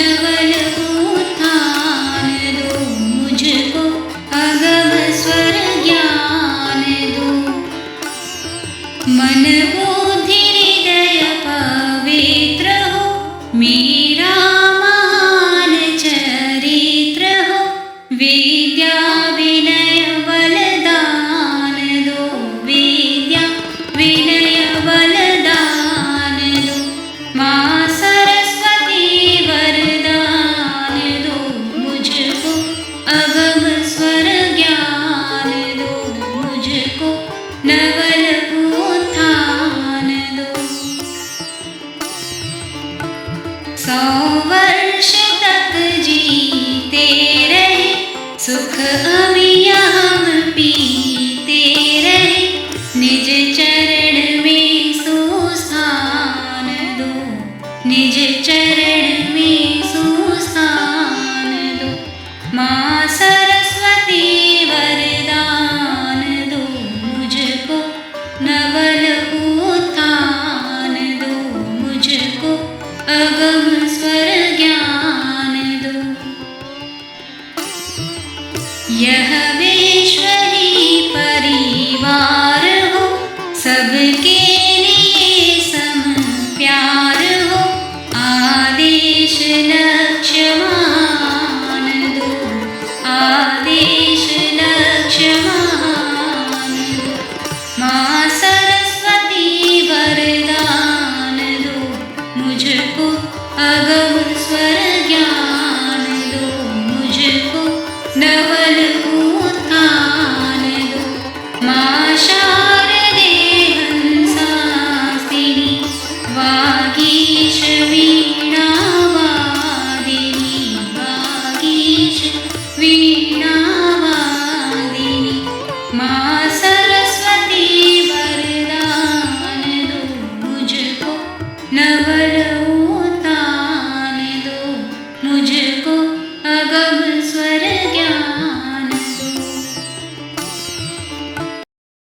नवल उत्थान दो मुझको, अगम स्वर ज्ञान दो। मन बुद्धि हृदय पवित्र हो, मेरा महान चरित्र हो। विद्या विनय बलदान दो, विद्या विनय बलदान दो। माँ सरस्वती वरदान दो मुझको, अगम स्वर ज्ञान दो मुझको, नवल उत्थान दो। 100 वर्ष तक जीते रहे, सुख अमिया हम पीते रहे। निज चरण में सुस्थान दो, निज चरण में सुस्थान दो। माँ सरस्वती वरदान दो मुझको, नवल उत्थान दो मुझको, अगम स्वर ज्ञान दो। यह विश्वरी परिवार हो, सबके लिए सम प्यार हो। आदेश लक्ष्य मान दो, आदेश लक्ष्य मान दो। माँ सरस्वती वरदान दो मुझको, अगम स्वर ज्ञान दो मुझको, नवल उत्थान दो। माँ शारदे हंसास्तिनी, वागीश वीणा वादिनी, वागीश वीणा वादिनी। माँ सरस्वती वरदान दो मुझको, नवल